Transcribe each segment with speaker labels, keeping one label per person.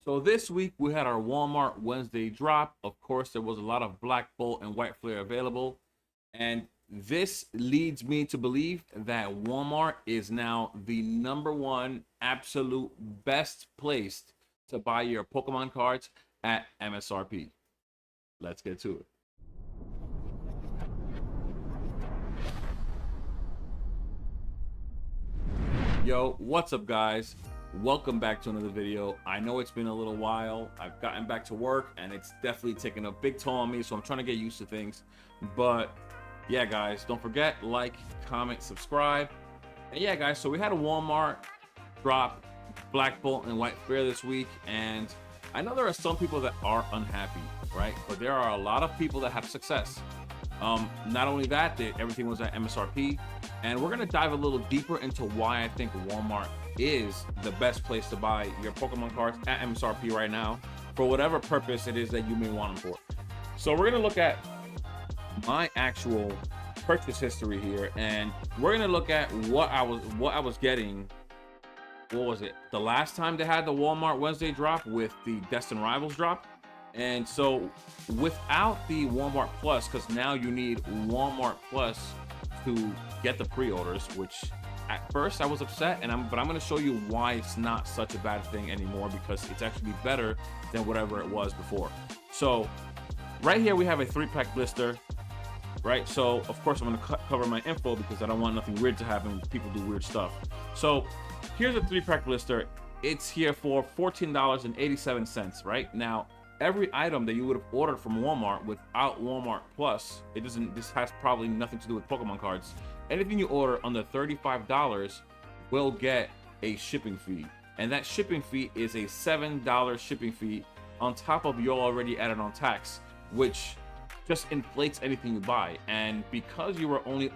Speaker 1: So this week we had our Walmart Wednesday drop. Of course, there was a lot of Black Bolt and White Flare available. And this leads me to believe that Walmart is now the #1 absolute best place to buy your Pokemon cards at MSRP. Let's get to it. Yo, what's up guys? Welcome back to another video. I know it's been a little while. I've gotten back to work and it's definitely taken a big toll on me, so I'm trying to get used to things. But yeah guys, don't forget, like, comment, subscribe. And yeah guys, so we had a Walmart drop Black Bolt and White Flare this week, and I know there are some people that are unhappy, right? But there are a lot of people that have success. Not only that, everything was at MSRP, and we're gonna dive a little deeper into why I think Walmart is the best place to buy your Pokemon cards at MSRP right now, for whatever purpose it is that you may want them for. So we're gonna look at my actual purchase history here, and we're gonna look at what I was getting. What was it? The last time they had the Walmart Wednesday drop with the Destined Rivals drop. And so without the Walmart Plus, because now you need Walmart Plus to get the pre-orders, which at first I was upset, but I'm going to show you why it's not such a bad thing anymore, because it's actually better than whatever it was before. So right here we have a 3-pack blister, right? So of course I'm going to cover my info because I don't want nothing weird to happen. People do weird stuff. So here's a 3-pack blister. It's here for $14.87, right? Now every item that you would have ordered from Walmart without Walmart Plus, this has probably nothing to do with Pokemon cards. Anything you order under $35 will get a shipping fee. And that shipping fee is a $7 shipping fee on top of your already added on tax, which just inflates anything you buy. And because you were only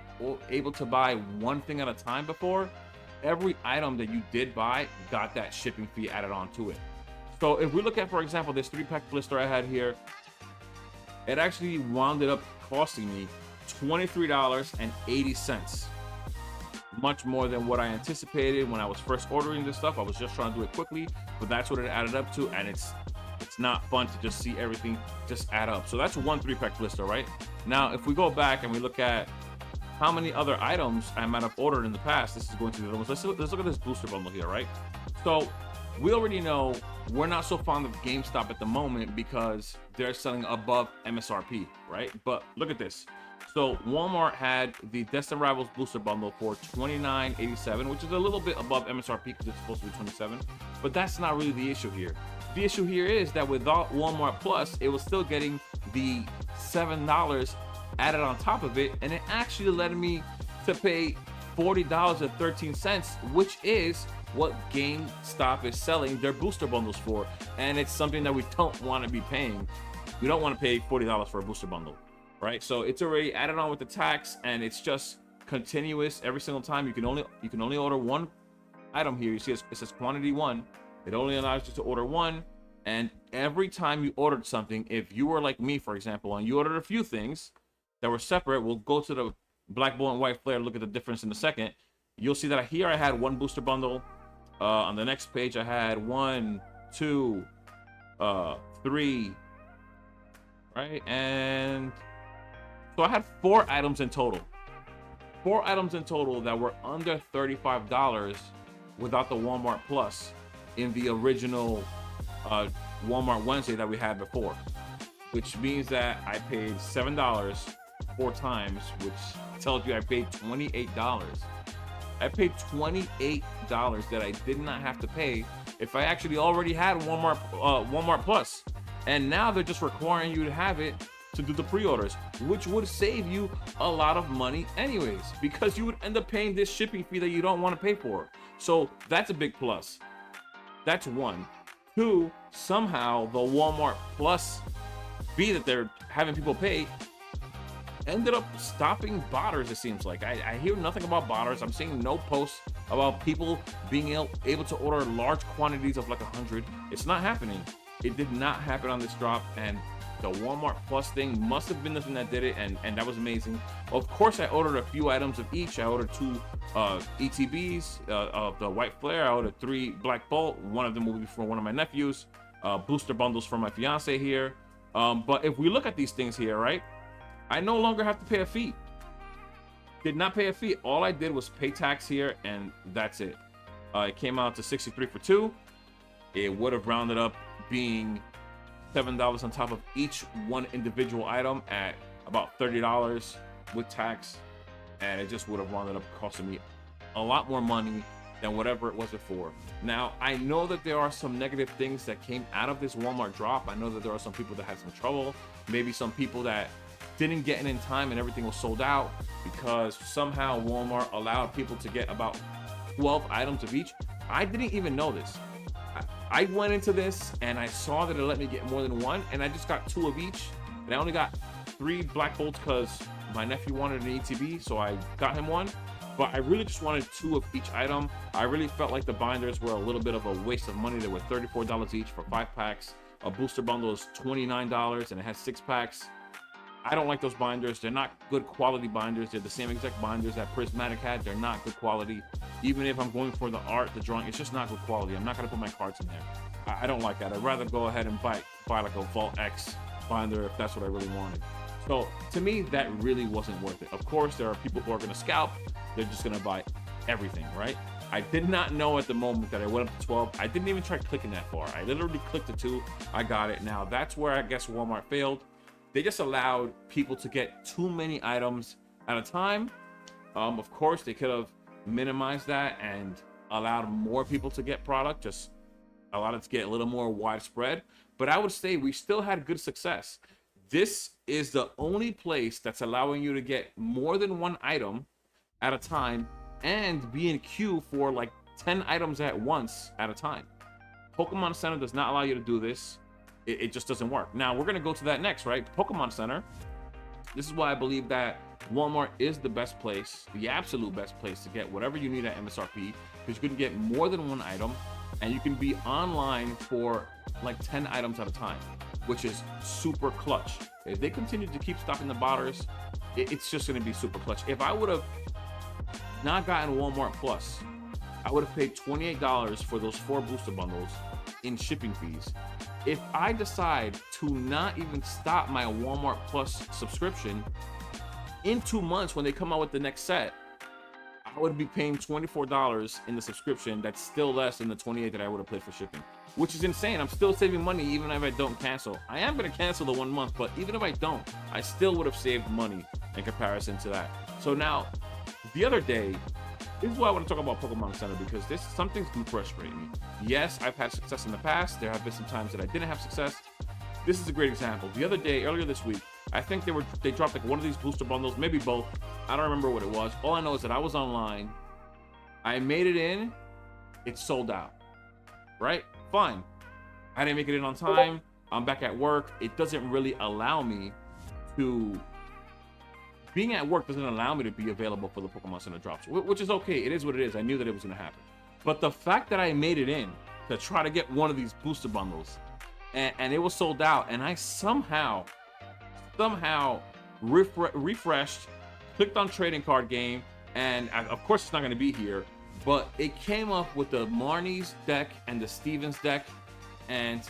Speaker 1: able to buy one thing at a time before, every item that you did buy got that shipping fee added on to it. So if we look at, for example, this 3-pack blister I had here, it actually wound up costing me $23.80. Much more than what I anticipated when I was first ordering this stuff. I was just trying to do it quickly, but that's what it added up to, and it's not fun to just see everything just add up. So that's one 3-pack blister, right? Now, if we go back and we look at how many other items I might have ordered in the past, this is going to be the ones. Let's look at this booster bundle here, right? So we already know we're not so fond of GameStop at the moment because they're selling above MSRP, right? But look at this. So Walmart had the Destined Rivals booster bundle for $29.87, which is a little bit above MSRP because it's supposed to be $27. But that's not really the issue here. The issue here is that without Walmart Plus, it was still getting the $7 added on top of it, and it actually led me to pay $40.13, which is what GameStop is selling their booster bundles for. And it's something that we don't want to be paying. We don't want to pay $40 for a booster bundle, right? So it's already added on with the tax, and it's just continuous every single time. You can only order one item here. You see it says quantity 1. It only allows you to order one, and every time you ordered something, if you were like me, for example, and you ordered a few things that were separate, we'll go to the Black Bolt and White Flare, look at the difference in a second. You'll see that here I had one booster bundle. On the next page I had 1, 2, 3, right? And so I had 4 items in total. 4 items in total that were under $35 without the Walmart Plus in the original Walmart Wednesday that we had before, which means that I paid $7 4 times, which tells you I paid $28. I paid $28 that I did not have to pay if I actually already had Walmart Plus. And now they're just requiring you to have it to do the pre-orders, which would save you a lot of money anyways, because you would end up paying this shipping fee that you don't want to pay for. So that's a big plus. That's 1. 2, somehow the Walmart Plus fee that they're having people pay ended up stopping botters, it seems like. I hear nothing about botters. I'm seeing no posts about people being able to order large quantities of like 100. It's not happening. It did not happen on this drop, and the Walmart Plus thing must have been the thing that did it, and that was amazing. Of course, I ordered a few items of each. I ordered 2 ETBs of the White Flare. I ordered 3 Black Bolt. One of them will be for one of my nephews. booster bundles for my fiance here. But if we look at these things here, right, I no longer have to pay a fee. Did not pay a fee. All I did was pay tax here, and that's it. It came out to 63 for 2. It would have rounded up being $7 on top of each one individual item at about $30 with tax, and it just would have rounded up costing me a lot more money than whatever it was before. Now, I know that there are some negative things that came out of this Walmart drop. I know that there are some people that had some trouble, maybe some people that didn't get in time and everything was sold out because somehow Walmart allowed people to get about 12 items of each. I didn't even know this. I went into this and I saw that it let me get more than one, and I just got 2 of each, and I only got 3 Black Bolts because my nephew wanted an ETB, so I got him one. But I really just wanted 2 of each item. I really felt like the binders were a little bit of a waste of money. They were $34 each for 5 packs. A booster bundle is $29 and it has 6 packs. I don't like those binders. They're not good quality binders. They're the same exact binders that Prismatic had. They're not good quality. Even if I'm going for the art, the drawing, it's just not good quality. I'm not gonna put my cards in there. I don't like that. I'd rather go ahead and buy like a Vault X binder if that's what I really wanted. So to me, that really wasn't worth it. Of course, there are people who are gonna scalp. They're just gonna buy everything, right? I did not know at the moment that I went up to 12. I didn't even try clicking that far. I literally clicked the 2. I got it. Now that's where I guess Walmart failed. They just allowed people to get too many items at a time. Of course, they could have minimized that and allowed more people to get product, just allowed it to get a little more widespread. But I would say we still had good success. This is the only place that's allowing you to get more than one item at a time and be in queue for like 10 items at once at a time. Pokémon Center does not allow you to do this. It just doesn't work. Now we're gonna go to that next, right? Pokémon Center. This is why I believe that Walmart is the best place, the absolute best place to get whatever you need at MSRP, because you can get more than one item and you can be online for like 10 items at a time, which is super clutch. If they continue to keep stocking the botters, it's just gonna be super clutch. If I would have not gotten Walmart Plus, I would have paid $28 for those 4 booster bundles in shipping fees. If I decide to not even stop my Walmart Plus subscription, in 2 months when they come out with the next set, I would be paying $24 in the subscription. That's still less than the $28 that I would have paid for shipping, which is insane. I'm still saving money even if I don't cancel. I am going to cancel the 1 month, but even if I don't, I still would have saved money in comparison to that. So now, the other day, this is why I want to talk about Pokémon Center, because some things do frustrate me. Yes, I've had success in the past. There have been some times that I didn't have success. This is a great example. The other day, earlier this week, I think they dropped like one of these booster bundles, maybe both. I don't remember what it was. All I know is that I was online. I made it in. It sold out. Right? Fine. I didn't make it in on time. I'm back at work. It doesn't really allow me to... Being at work doesn't allow me to be available for the Pokémon Center drops, which is okay. It is what it is. I knew that it was going to happen. But the fact that I made it in to try to get one of these booster bundles, and it was sold out, and I somehow refreshed, clicked on trading card game, and of course it's not going to be here, but it came up with the Marnie's deck and the Stevens deck, and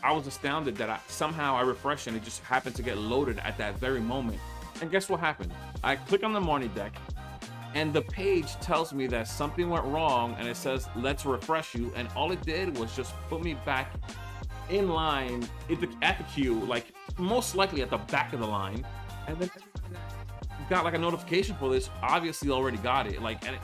Speaker 1: I was astounded that somehow I refreshed and it just happened to get loaded at that very moment. And guess what happened? I click on the Marnie deck, and the page tells me that something went wrong, and it says, let's refresh you. And all it did was just put me back in line at the queue, like most likely at the back of the line. And then got like a notification for this, obviously already got it. Like, and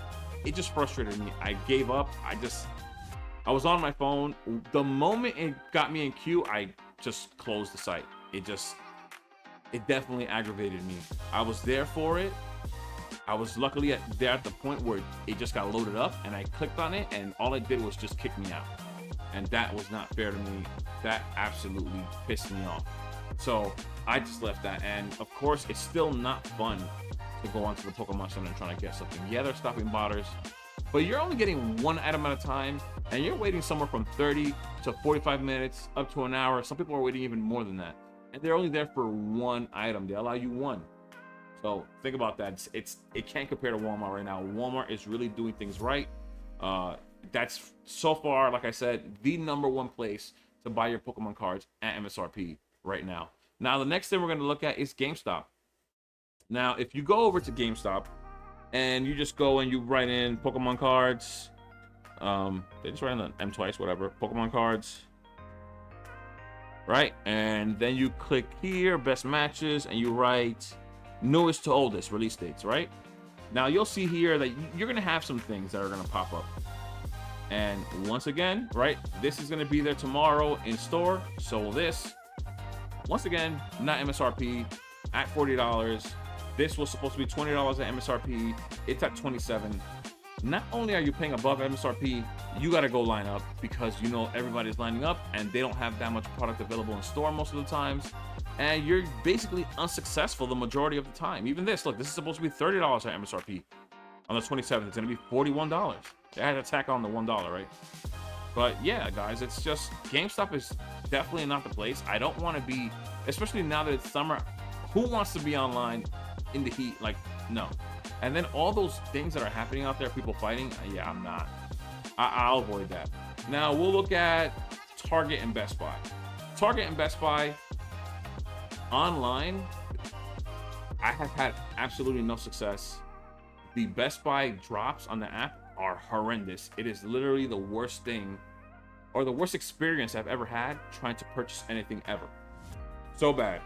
Speaker 1: it just frustrated me. I gave up. I was on my phone. The moment it got me in queue, I just closed the site. It definitely aggravated me. I was there for it. I was luckily there at the point where it just got loaded up, and I clicked on it, and all it did was just kick me out. And that was not fair to me. That absolutely pissed me off. So I just left that. And of course, it's still not fun to go onto the Pokemon Center and try to get something. Yeah, they're stopping botters, but you're only getting one item at a time, and you're waiting somewhere from 30 to 45 minutes up to an hour. Some people are waiting even more than that. And they're only there for one item. They allow you one. So think about that. It can't compare to Walmart right now. Walmart is really doing things right. That's so far, like I said, the #1 place to buy your Pokemon cards at MSRP right now. Now, the next thing we're going to look at is GameStop. Now, if you go over to GameStop and you just go and you write in Pokemon cards, they just write in the M twice, whatever, Pokemon cards, right? And then you click here, best matches, and you write newest to oldest release dates, right? Now, you'll see here that you're going to have some things that are going to pop up. And once again, right, this is going to be there tomorrow in store. So will this. Once again, not MSRP, at $40. This was supposed to be $20 at MSRP. It's at $27. Not only are you paying above MSRP, you got to go line up because you know everybody's lining up and they don't have that much product available in store most of the times. And you're basically unsuccessful the majority of the time. Even this, look, this is supposed to be $30 at MSRP. On the 27th, it's going to be $41. They had to tack on the $1, right? But yeah, guys, it's just GameStop is definitely not the place. I don't want to be, especially now that it's summer. Who wants to be online in the heat? Like, no. And then all those things that are happening out there, people fighting. Yeah, I'm not. I'll avoid that. Now we'll look at Target and Best Buy. Target and Best Buy online, I have had absolutely no success. The Best Buy drops on the app are horrendous. It is literally the worst thing or the worst experience I've ever had trying to purchase anything ever. So bad.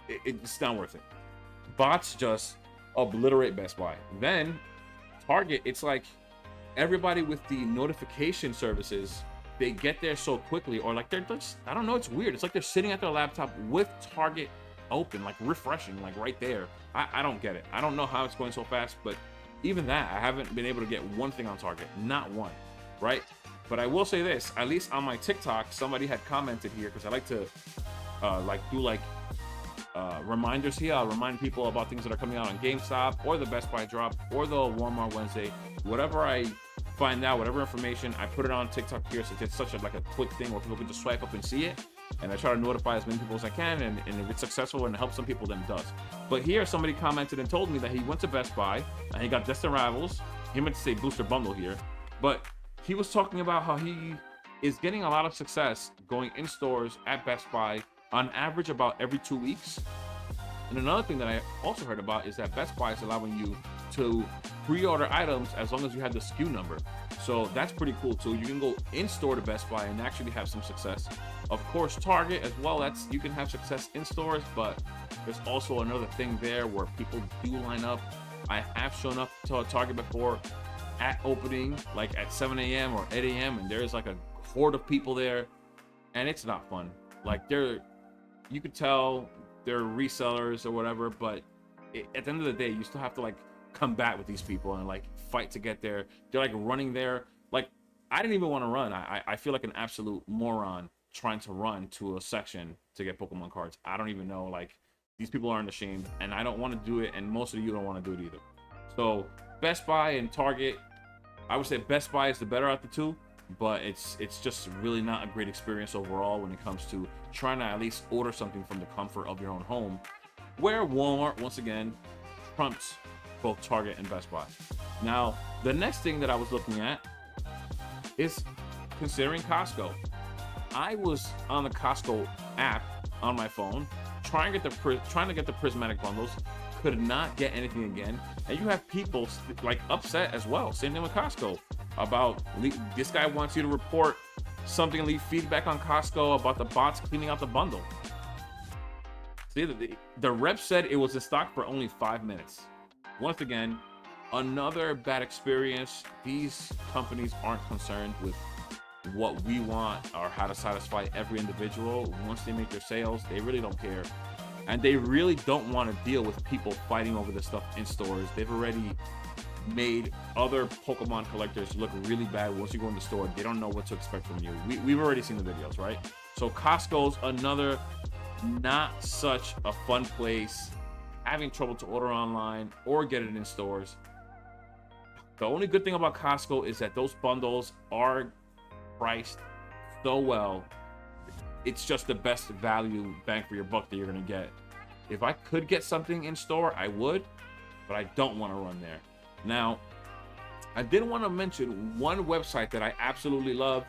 Speaker 1: It's not worth it. Bots just obliterate Best Buy. Then Target, it's like everybody with the notification services, they get there so quickly, or like they're just, I don't know, it's weird. It's like they're sitting at their laptop with Target open, like refreshing, like right there. I don't get it. I don't know how it's going so fast, but even that, I haven't been able to get one thing on Target. Not one, right? But I will say this, at least on my TikTok, somebody had commented here, because I like to do reminders here. I'll remind people about things that are coming out on GameStop or the Best Buy drop or the Walmart Wednesday. Whatever I find out, whatever information, I put it on TikTok here, so it's such a quick thing where people can just swipe up and see it. And I try to notify as many people as I can, and if it's successful and it helps some people, then it does. But here, somebody commented and told me that he went to Best Buy and he got Destined Rivals. He meant to say Booster Bundle here, but he was talking about how he is getting a lot of success going in stores at Best Buy on average about every 2 weeks. And another thing that I also heard about is that Best Buy is allowing you to pre-order items as long as you have the SKU number. So that's pretty cool too. You can go in store to Best Buy and actually have some success. Of course, Target as well, you can have success in stores, but there's also another thing there where people do line up. I have shown up to a Target before at opening, like at 7 a.m. or 8 a.m. and there's like a horde of people there, and it's not fun. Like you could tell they're resellers or whatever, but at the end of the day, you still have to like combat with these people and like fight to get there. They're like running there. Like, I didn't even want to run. I feel like an absolute moron trying to run to a section to get Pokemon cards. I don't even know, like, these people aren't ashamed, and I don't want to do it, and most of you don't want to do it either. So Best Buy and Target, I would say Best Buy is the better out of the two, but it's just really not a great experience overall when it comes to trying to at least order something from the comfort of your own home, where Walmart, once again, trumps both Target and Best Buy. Now, the next thing that I was looking at is considering Costco. I was on the Costco app on my phone trying to get the prismatic bundles, could not get anything again. And you have people like upset as well. Same thing with Costco about this guy wants you to report something, leave feedback on Costco about the bots cleaning out the bundle. See, the rep said it was in stock for only 5 minutes. Once again, another bad experience. These companies aren't concerned with what we want or how to satisfy every individual. Once they make their sales, they really don't care. And they really don't want to deal with people fighting over the stuff in stores. They've already made other Pokemon collectors look really bad. Once you go in the store, they don't know what to expect from you. We've already seen the videos, right? So Costco's another not such a fun place, having trouble to order online or get it in stores. The only good thing about Costco is that those bundles are priced so well. It's just the best value bang for your buck that you're gonna get. If I could get something in store, I would, but I don't want to run there. Now, I did want to mention one website that I absolutely love,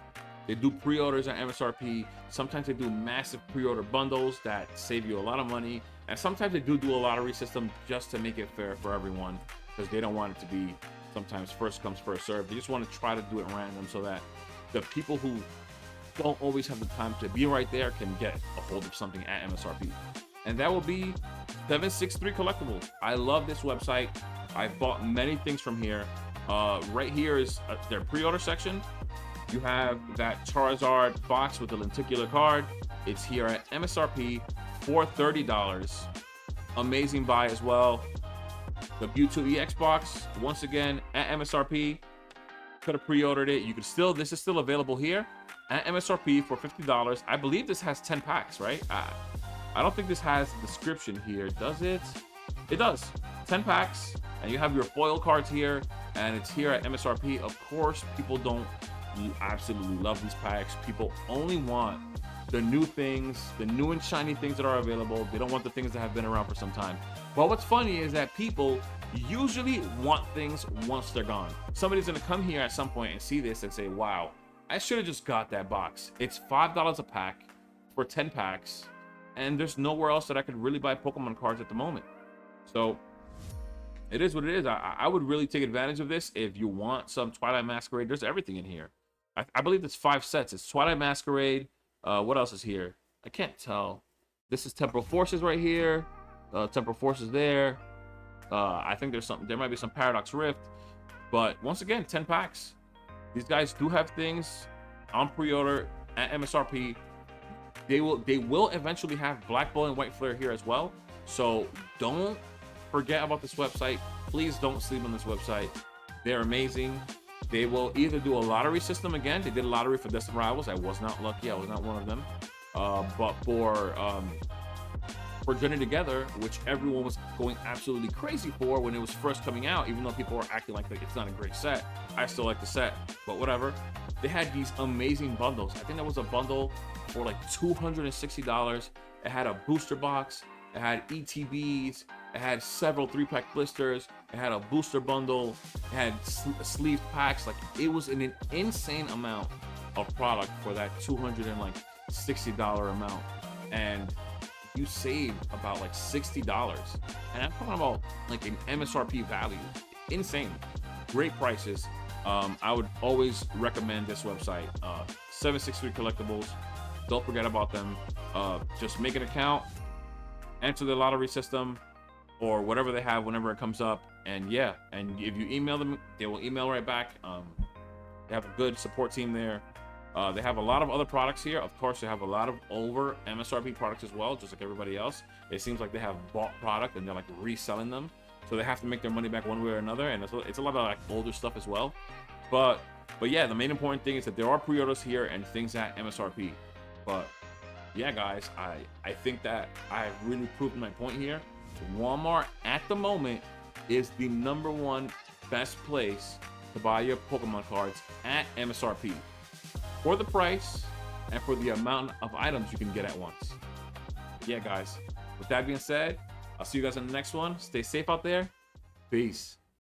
Speaker 1: They do pre-orders at MSRP. Sometimes they do massive pre-order bundles that save you a lot of money. And sometimes they do a lottery system just to make it fair for everyone, because they don't want it to be sometimes first comes, first served. They just want to try to do it random so that the people who don't always have the time to be right there can get a hold of something at MSRP. And that will be 763 Collectibles. I love this website. I've bought many things from here. Right here is their pre-order section. You have that Charizard box with the lenticular card. It's here at MSRP for $30. Amazing buy as well. The Mewtwo EX box, once again at MSRP. Could have pre-ordered it. You could still, this is still available here at MSRP for $50. I believe this has 10 packs, right? I don't think this has a description here, does it? It does. 10 packs, and you have your foil cards here, and it's here at MSRP. Of course, people don't absolutely love these packs. People only want the new things, the new and shiny things that are available. They don't want the things that have been around for some time. But what's funny is that people usually want things once they're gone. Somebody's gonna come here at some point and see this and say, wow, I should have just got that box. It's $5 a pack for 10 packs, and there's nowhere else that I could really buy Pokemon cards at the moment. So it is what it is. I would really take advantage of this. If you want some Twilight Masquerade, there's everything in here. I believe it's 5 sets. It's Twilight Masquerade. What else is here? I can't tell. This is Temporal Forces right here. Temporal Forces there. I think there might be some Paradox Rift. But once again, 10 packs. These guys do have things on pre-order at MSRP. They will eventually have Black Bull and White Flare here as well. So don't forget about this website. Please don't sleep on this website. They're amazing. They will either do a lottery system again. They did a lottery for Destined Rivals. I was not lucky. I was not one of them. But for Journey Together, which everyone was going absolutely crazy for when it was first coming out, even though people were acting like it's not a great set, I still like the set, but whatever. They had these amazing bundles. I think there was a bundle for like $260. It had a booster box. It had ETBs. It had several 3-pack blisters. It had a booster bundle. It had sleeve packs. Like, it was an insane amount of product for that $260 amount. And you saved about like $60. And I'm talking about like an MSRP value. Insane. Great prices. I would always recommend this website. 763 Collectibles. Don't forget about them. Just make an account, enter the lottery system, or whatever they have whenever it comes up, and yeah, and if you email them, they will email right back. They have a good support team there. They have a lot of other products here. Of course, they have a lot of over MSRP products as well, just like everybody else. It seems like they have bought product and they're like reselling them, so they have to make their money back one way or another, and it's a lot of like older stuff as well. But yeah, the main important thing is that there are pre-orders here and things at MSRP. But yeah, guys, I think that I've really proven my point here. Walmart at the moment is the #1 best place to buy your Pokemon cards at MSRP for the price and for the amount of items you can get at once. Yeah, guys, with that being said, I'll see you guys in the next one. Stay safe out there. Peace.